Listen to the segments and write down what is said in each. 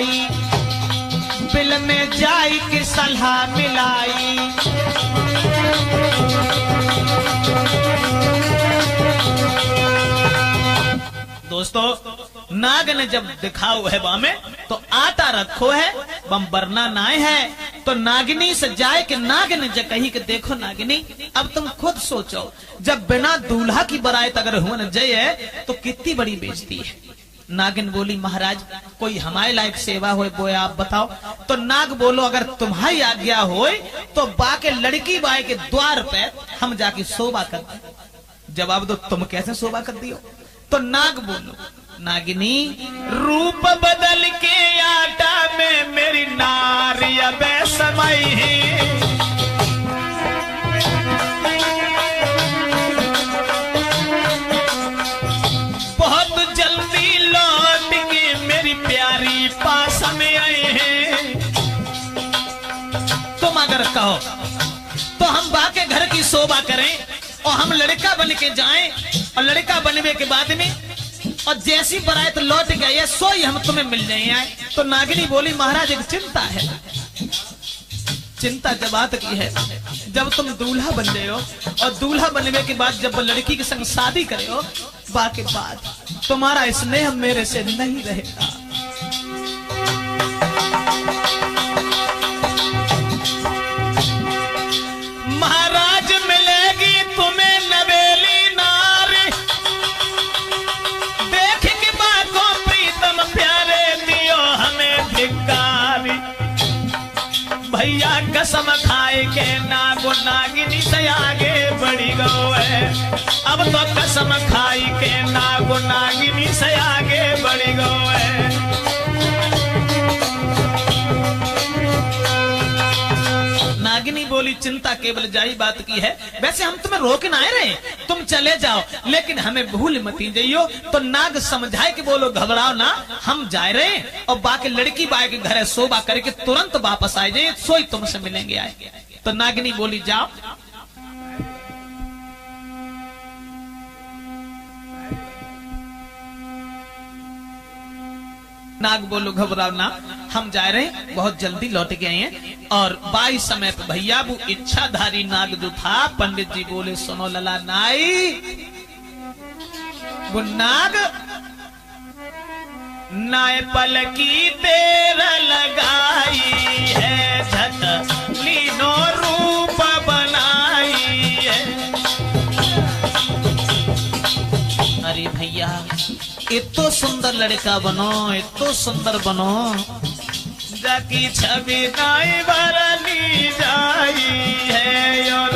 आई, bill में जाई की सलाह मिलाई। दोस्तों नाग ने जब दिखाओ है बामे तो आटा रखो है बम बरना नाय है, तो नागिनी से जाए कि नाग ने जब कही कि देखो नागिनी अब तुम खुद सोचो, जब बिना दूल्हा की बरात अगर हुन जय है तो कितनी बड़ी बेइज्जती है। नागिन बोली महाराज कोई हमारे लायक सेवा हो वो आप बताओ। तो नाग बोलो अगर तुम्हारी आज्ञा हो तो बाके लड़की बाई के द्वार पे हम जाके शोभा कर दें। जवाब दो तुम कैसे शोभा कर दियो। तो नाग बोलो नागिनी रूप बदल के आटा में मेरी नारी अब समय है, बहुत जल्दी लौट के मेरी प्यारी पास में आए हैं। तुम अगर कहो तो हम बाके घर की शोभा करें और हम लड़का बन के जाएं और लड़का बनने के बाद में और जैसी बरात लौट गई सोई हम तुम्हें मिल नहीं आए। तो नागिनी बोली महाराज एक चिंता है। चिंता जब बात की है जब तुम दूल्हा बन गए हो और दूल्हा बनने के बाद जब लड़की के संग शादी करे हो बाकी बाद तुम्हारा स्नेह मेरे से नहीं रहेगा। महाराज मिलेगी तुम्हें नवेली नारी, देख के बाको प्रीतम प्यारे दियो हमें धिक्कारी। भैया कसम खाए के नागो नागिनी से आगे बढ़ी गो है, अब तो कसम खाई के नागो नागिनी से आगे बढ़ी गो है। नागिनी बोली चिंता केवल जाई बात की है, वैसे हम तुम्हें रोक ना आए रहे, तुम चले जाओ लेकिन हमें भूल मती जाइयो। तो नाग समझाए कि बोलो घबराओ ना हम जा रहे और बाकी लड़की बाई के घर शोभा करके तुरंत वापस आए जाए सोई तुमसे मिलेंगे आए। तो नागिनी बोली जाओ। नाग बोलो घबराओ ना हम जा रहे हैं बहुत जल्दी लौट के आए हैं। और बाई समय पे भैया वो इच्छाधारी नाग जो था पंडित जी बोले सुनो लला नाई, वो नाग नाय पलकी देर लगाई है, झट लीनो रूप बनाई है। अरे भैया इतो सुंदर लड़का बनो, इतो सुंदर बनो जाकी छवि नाई बरनी जाई है, और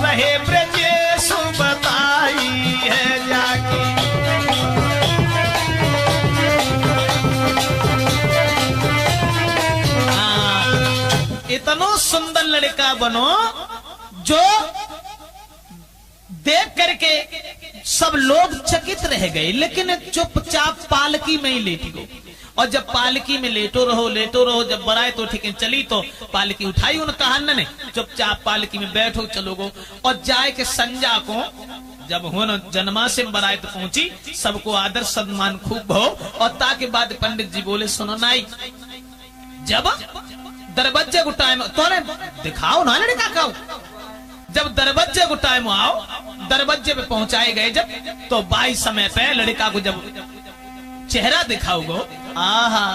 रहे ब्रजेशु बताई है जाकी। इतना सुंदर लड़का बनो जो देख करके सब लोग चकित रह गए, लेकिन चुपचाप पालकी में ही लेटी गो। और जब पालकी में लेटो रहो जब बराए तो ठीक है चली तो पालकी उठाई उन कहान ने, चुपचाप पालकी में बैठो चलो गो। और जाए के संजा को जब होन जन्मा से बरात पहुंची सबको आदर सम्मान खूब हो। और ताके बाद पंडित जी बोले सुनो नाई जब दरवाजे को टाइम तो दिखाओ ना लड़का का, जब दरवाजे को टाइम आओ दरवाजे पे पहुंचाए गए जब तो बाई समय पे लड़का को जब चेहरा दिखाओ गो आहा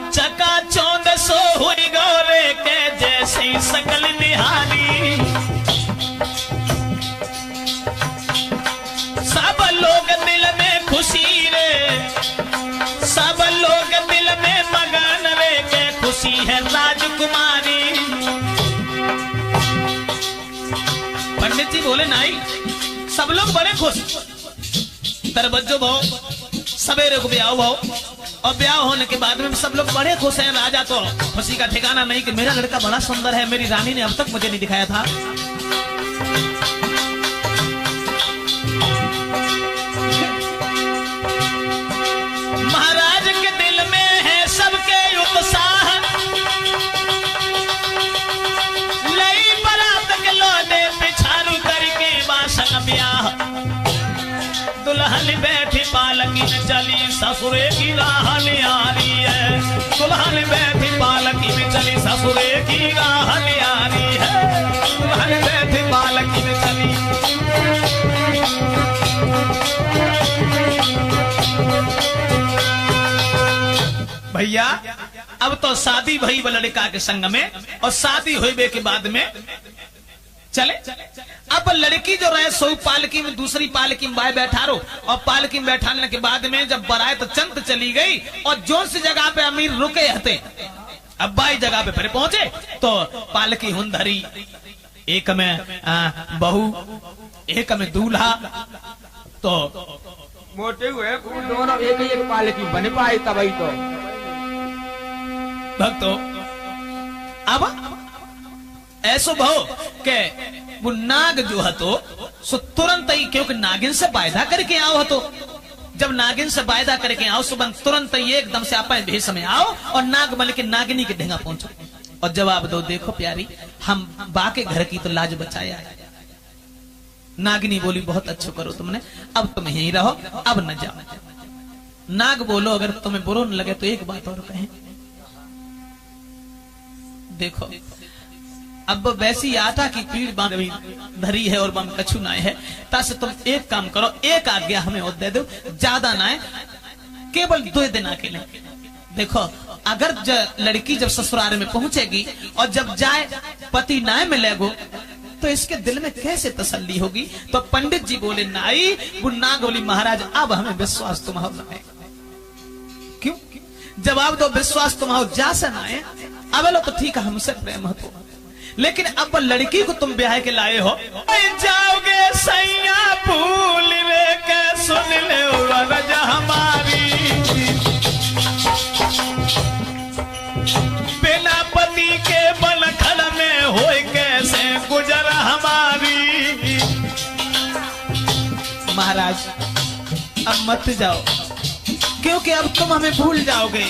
चका चौंद सो हुई गौरे के जैसी सकल निहारी। सब लोग दिल में खुशी रे, सब लोग दिल में मगन रे के खुशी है राजकुमारी। पंडित जी बोले नाई सब लोग बड़े खुश, दरवाजो भाव सवेरे को ब्याह भाव और ब्याह होने के बाद में सब लोग बड़े खुश हैं। राजा तो खुशी का ठिकाना नहीं कि मेरा लड़का बड़ा सुंदर है, मेरी रानी ने अब तक मुझे नहीं दिखाया था। महाराज के दिल में है सबके उत्साह, लई बरात के लौटे पिछारू करके बासन ब्याह। दुल्हन बैठी पालकी में चली ससुरे की राह निहारी है, दुल्हन भैया अब तो शादी भई लड़का के संग में, और शादी होइबे के बाद में चले। अब लड़की जो रहे सो पालकी में, दूसरी पालकी में बाय बैठा रो, और पालकी में बैठाने के बाद में जब बारात चंद चली गई और जो सी जगह पे अमीर रुके हते, अब बाई जगह पे फिर पहुंचे तो पालकी हुंधरी, एक में बहू, एक में दूल्हा, तो मोटे हुए दोनों एक ही एक पालकी बन पाए तभी तो भक्तो अब ऐसो भाव के वो नाग जो हतो सो तुरंत ही, क्योंकि नागिन से वायदा करके आओ हतो, जब नागिन से वायदा करके आओ सुबह तुरंत ही एकदम से आप भेष में आओ और नाग बन के नागिनी के ढेंगा पहुंचो और जवाब दो, देखो प्यारी हम बाके घर की तो लाज बचाया है। नागिनी बोली बहुत अच्छा करो तुमने, अब तुम यहीं रहो, अब न जाओ। नाग बोलो अगर तुम्हें बुरो न लगे तो एक बात और कहें, देखो अब वैसी आटा की पीड़ बांधी धरी है और बांध कछु ना है, तासे तुम एक काम करो, एक आज्ञा हमें और दे दो, ज्यादा ना है, केवल 2 दिन अकेले। देखो अगर लड़की जब ससुराल में पहुंचेगी और जब जाए पति ना मिलेगो तो इसके दिल में कैसे तसल्ली होगी। तो पंडित जी बोले नाई, वो नाग बोली महाराज अब हमें विश्वास तुम्हारा है। क्यों? जवाब दो, विश्वास तुम्हारा जा से ना है। अब लो तो ठीक है हमसे प्रेम हो, लेकिन अब लड़की को तुम ब्याह के लाए हो, जाओगे सैया भूल रे के सुन ले वरजा हमारी, बिना पति के बलखल में होए कैसे गुजर हमारी। महाराज अब मत जाओ, क्योंकि अब तुम हमें भूल जाओगे।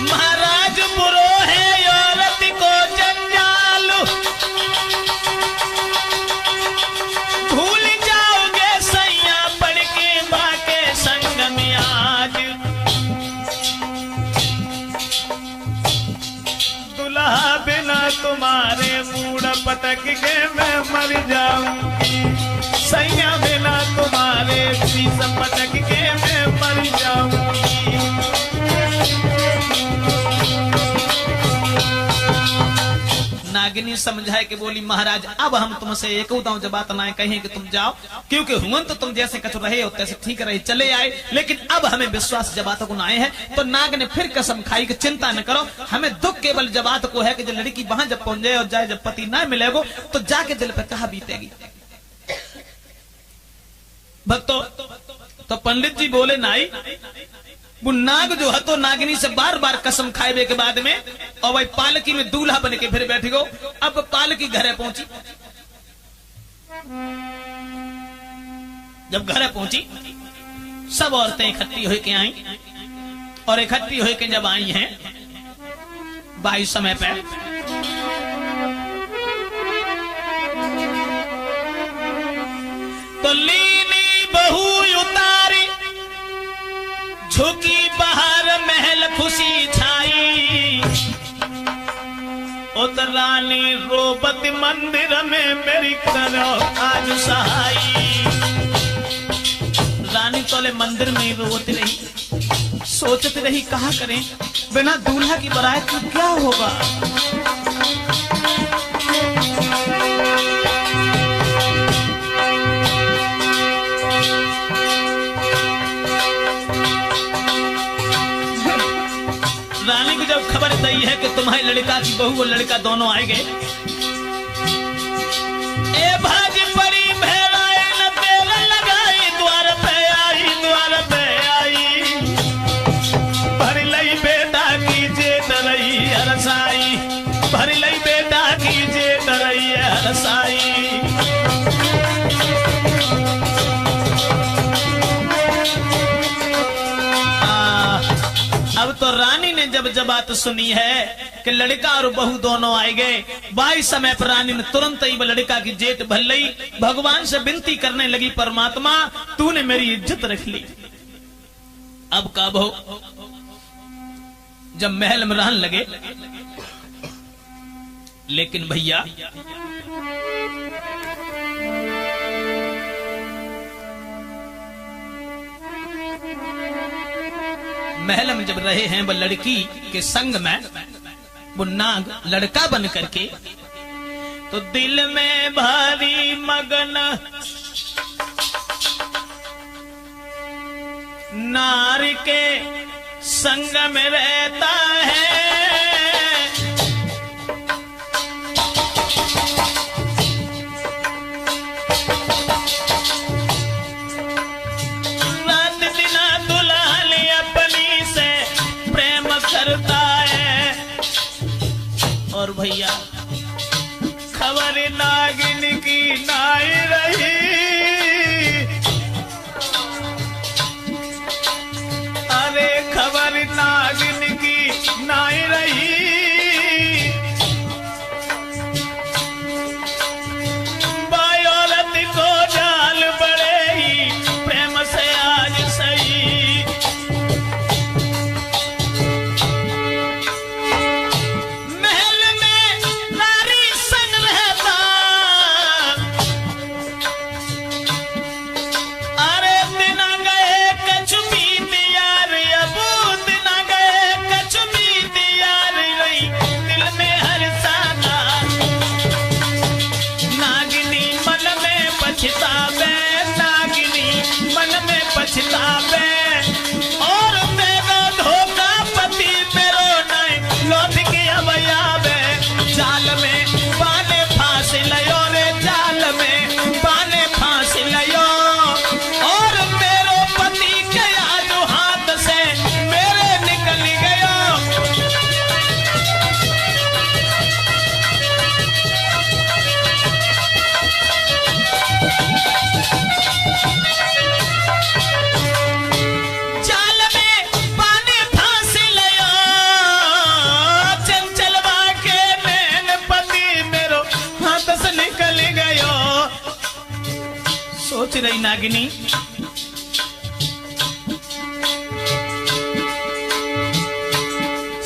महाराज बुरो है औरत को जंजाल, भूल जाओगे सैया पड़ के बाके संग में आज, दुल्हा बिना तुम्हारे मूड पटक के मैं मर जाऊंगी, सैया बिना तुम्हारे शीश पटक के मैं मर जाऊंगी। नागिनी समझाए कि बोली महाराज अब हम तुमसे एक जब बात ना कहें कि तुम जाओ, क्योंकि हुन तो तुम जैसे कछु रहे हो तैसे ठीक रहे चले आए, लेकिन अब हमें विश्वास जबात को ना आए हैं। तो नाग ने फिर कसम खाई कि चिंता न करो, हमें दुख केवल जबात को है कि जब लड़की वहां जब पहुंच जाए और जाए जब पति ना मिलेगो तो जाके दिल पे कहा बीतेगी। भक्तों तो पंडित जी बोले नाई, वो नाग जो है तो नागिनी से बार बार कसम खाए के बाद में और वही पालकी में दूल्हा बन के फिर बैठी गो। अब पालकी घरे पहुंची, जब घरे पहुंची सब औरतें इकट्ठी होके आई, और इकट्ठी होके जब आई हैं बाई समय पे तो लीनी बहू उतारी, झुकी बाहर महल खुशी छाई, उतरानी रोबत मंदिर में मेरी करो आज सहाई। रानी तोले मंदिर में रोती रही, सोचती रही कहा करें बिना दूल्हा की बारात की क्या होगा। रानी को जब खबर दी है कि तुम्हारे लड़का की बहू और लड़का दोनों आए गए, ए भाजी पड़ी भेड़ाए न तेल लगाई, द्वार पे आई, द्वार पे आई, भर लई बेटा की जेत रही हरसाई, भर लई बेटा की जेत रही हरसाई। अब तो रानी ने जब बात सुनी है कि लड़का और बहू दोनों आए गए, बाई समय पर रानी ने तुरंत ही लड़का की जेठ भर ली, भगवान से विनती करने लगी परमात्मा तूने मेरी इज्जत रख ली। अब का बहू जब महल में रहने लगे, लेकिन भैया महल में जब रहे हैं वो लड़की के संग में, वो नाग लड़का बन करके, तो दिल में भारी मगन नार के संग में रहता है। रात दिन दुल्हन अपनी से प्रेम करता है। और भैया खबर नागिन की नाई रही, अरे खबर नागिन की नाई रही। बाई औरत को जाल बड़े ही प्रेम से आज सही। महल में नारी संग रहता, अरे दिन गए कछु बीत यार, अबू दिन गए कछु बीत यार, रही दिल में हर सादा। नागिनी मन में पछतावे, नागिनी मन में पछतावे। और तेरा धोखा पति मेरो नहीं लौट के अब आवे। जाल में बाने फांस लयो रे, जाल में बाने फांस लयो। और मेरो पति गया जो हाथ से मेरे निकल गयो। जाल में बाने फांस लयो, चंचलवा के मैन पति मेरो हाथ से निकल गयो। सोच रही नागिनी,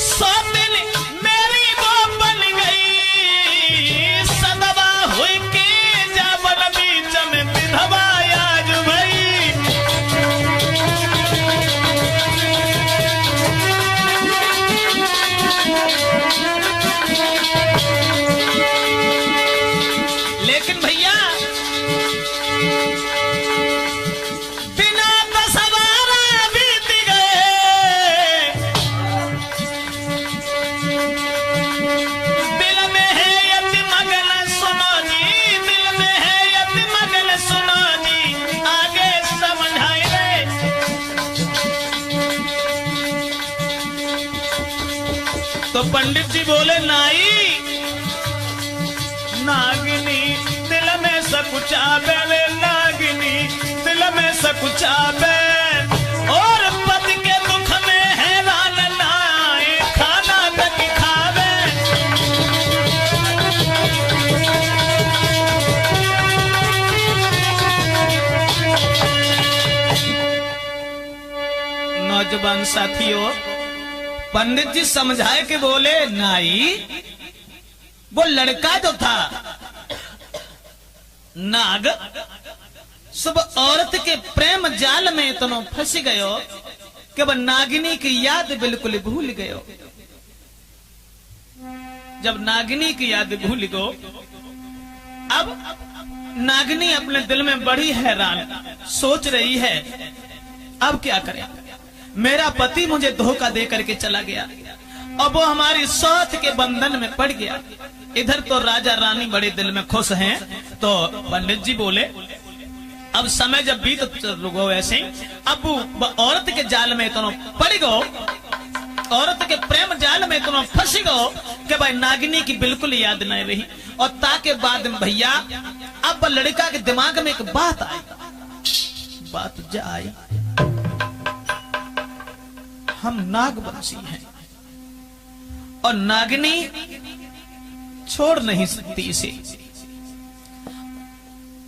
सौतन मेरी वो बन गई, सदवा हुई के जावन बीच में विधवा आज भई। लेकिन भैया बिना दसवारा बीत गए। दिल में है यति मगन सुनो जी, दिल में है यति मगन सुनो जी, आगे समझाए रे। तो पंडित जी बोले नाई, नागिनी दिल में सकुचावे रे, नागिनी दिल में सकुचावे। और पति के दुख में हैरान नाई, खाना तक खावे। नौजवान साथियों, पंडित जी समझाए के बोले नाई, वो लड़का जो था नाग, सब औरत के प्रेम जाल में इतना फंस गयो कि वह नागिनी की याद बिल्कुल भूल गयो। जब नागिनी की याद भूल गयो, अब नागिनी अपने दिल में बड़ी हैरान सोच रही है, अब क्या करें। मेरा पति मुझे धोखा दे करके चला गया, अब वो हमारी स्वार्थ के बंधन में पड़ गया। इधर तो राजा रानी बड़े दिल में खुश हैं। तो पंडित जी बोले अब समय जब बीत गो ऐसे, अब औरत के जाल में इतना पड़ गो, औरत के प्रेम जाल में इतना फंस गो कि भाई नागिनी की बिल्कुल याद नहीं रही। और ताके बाद में भैया अब लड़का के दिमाग में एक बात आई, बात जा आई, हम नागवंशी हैं और नागिनी छोड़ नहीं सकती इसे।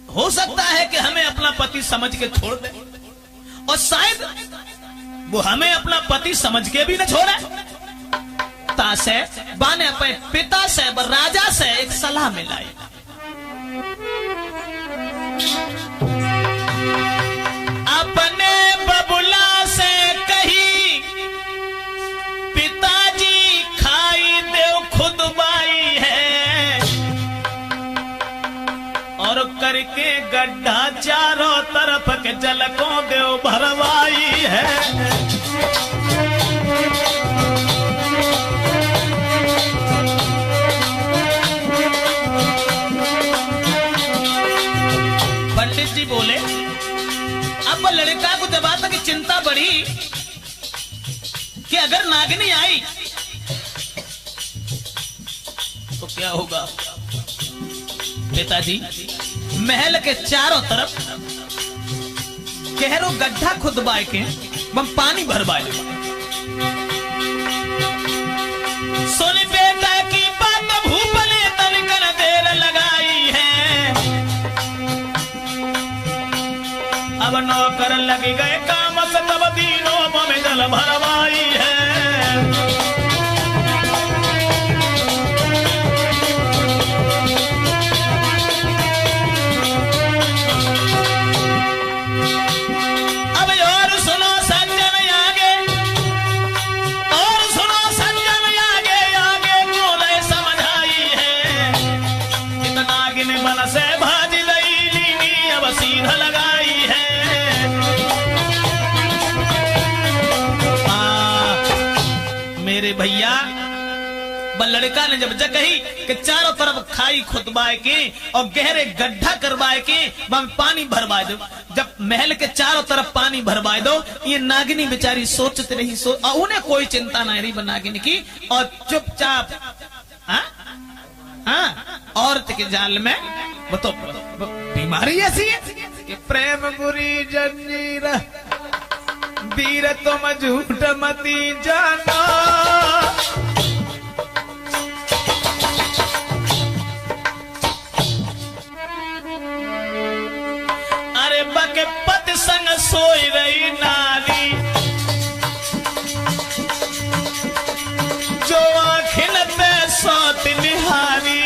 हो सकता है कि हमें अपना पति समझ के छोड़ दे, और शायद वो हमें अपना पति समझ के भी न छोड़े। तासे बाने अपने पिता से, राजा से एक सलाह मिलाई। अपने बबुला से कही करके गड्ढा चारों तरफ के जल को देव भरवाई है। पंडित जी बोले अब लड़का को दबा तक चिंता बढ़ी कि अगर नागिनी आई तो क्या होगा। पिताजी महल के चारों तरफ गहरो गड्ढा खुदवाए के बम पानी भरवाए। सोनी बेटा की बात भूपले तनिकर देर लगाई है। अब नौकर लग गए काम से तब दिनों में जल भरवाई है। भैया लड़का ने जब कही कि चारों तरफ खाई खुदवाए के और गहरे गड्ढा करवाए के पानी भरवाए दो। जब महल के चारों तरफ पानी भरवाए दो, ये नागिनी बेचारी सोचते रही और उन्हें कोई चिंता नहीं रही नागिनी की और चुपचाप औरत के जाल में वो तो बीमारी ऐसी है कि प्रेम बुरी जंजीर वीर तुम झूठ मती जाना। अरे बके पति संग सोई रही नारी जो आखिल पे सोत निहारी।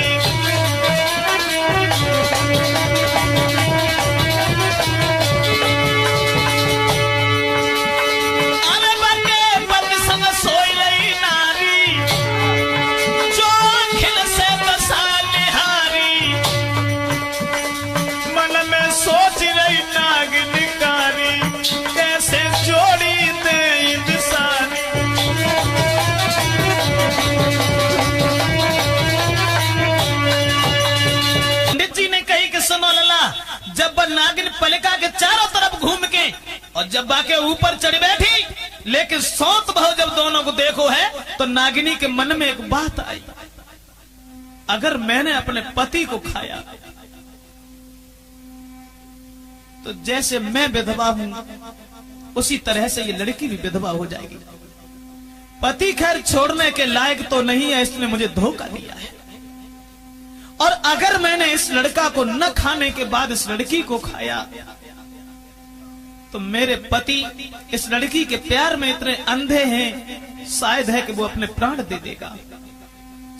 जब नागिन पलिका के चारों तरफ घूम के और जब बाके ऊपर चढ़ बैठी, लेकिन सौत भाव जब दोनों को देखो है तो नागिनी के मन में एक बात आई, अगर मैंने अपने पति को खाया तो जैसे मैं विधवा हूं उसी तरह से ये लड़की भी विधवा हो जाएगी। पति खैर छोड़ने के लायक तो नहीं है, इसने मुझे धोखा दिया है। और अगर मैंने इस लड़का को न खाने के बाद इस लड़की को खाया तो मेरे पति इस लड़की के प्यार में इतने अंधे हैं, शायद है कि वो अपने प्राण दे देगा।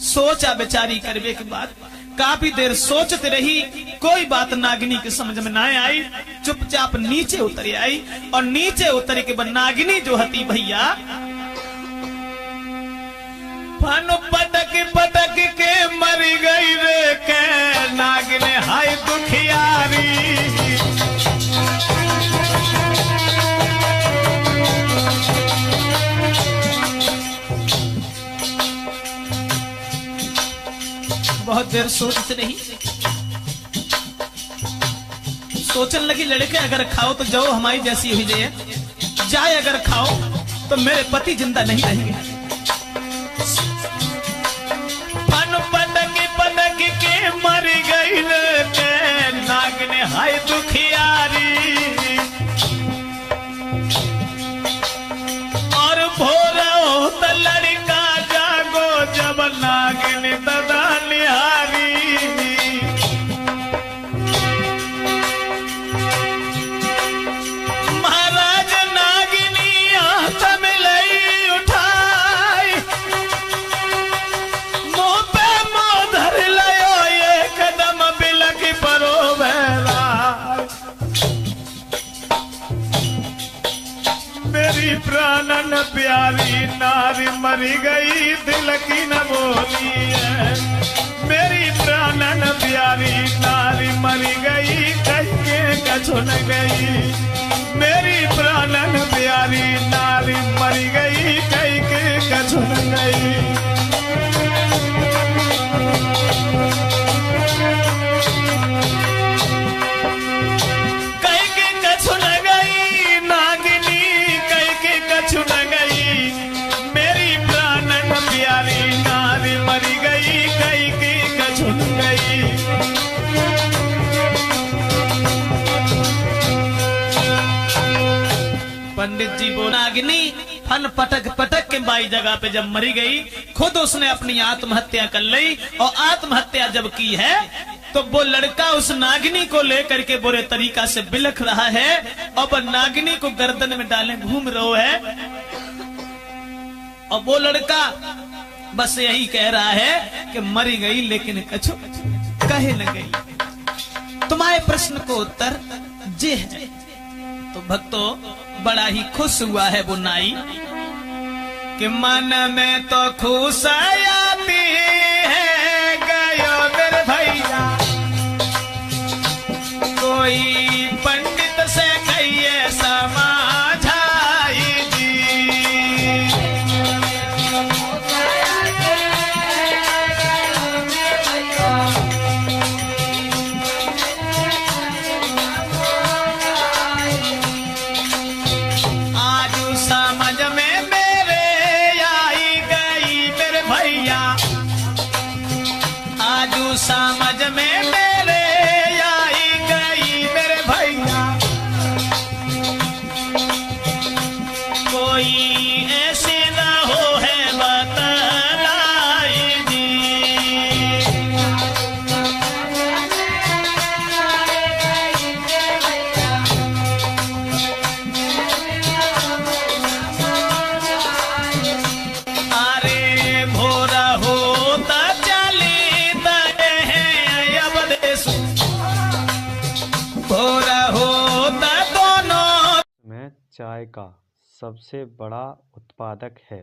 सोचा बेचारी करने के बाद काफी देर सोचते रही, कोई बात नागिनी की समझ में ना आई। चुपचाप नीचे उतर आई और नीचे उतर के बाद नागिनी जो हती भैया फन पटक पटक के मर गई रे के नागिने हाय दुखियारी। बहुत देर सोचते रही, सोचने लगी लड़के अगर खाओ तो जाओ हमारी जैसी हुई जाए, अगर खाओ तो मेरे पति जिंदा नहीं रहेंगे। पटक के मर गई नागने हाय दुखियारी। और भोर होता लड़का जागो जब नागने ददा निहारी। महाराज नागिनी हाथ में लई उठाई, मुंह पे मोधर लयो एक कदम बिलक परो बहरा। मेरी प्राणन प्यारी नारी मरी गई दिल की न बोली है। मेरी प्राणन प्यारी नारी मरी गई कछु न गई, मेरी प्राणन प्यारी नारी मरी गई, कई के कछु न गई। कई के कछु न गई नागिनी, कई के कछु न गई, मेरी प्राणन प्यारी नारी मरी गई, कई के कछु न गई। पंडित जी वो नागिनी फन पटक पटक के बाई जगह पे जब मरी गई, खुद उसने अपनी आत्महत्या कर ली। और आत्महत्या जब की है तो वो लड़का उस नागिनी को लेकर के बुरे तरीका से बिलख रहा है और वो नागिनी को गर्दन में डाले घूम रहा है। और वो लड़का बस यही कह रहा है कि मरी गई लेकिन कछु कहे न गई। तुम्हारे प्रश्न को उत्तर जे है। तो भक्तों बड़ा ही खुश हुआ है वो नाई कि मन में तो खुश आती है, गयो मेरे भैया कोई पंडित से कहिए समाझाई जी। समझ में मेरे आई गई मेरे भैया, कोई ऐसी न हो है बतलाई जी। अरे भोरा होता में चाय का सबसे बड़ा उत्पादक है।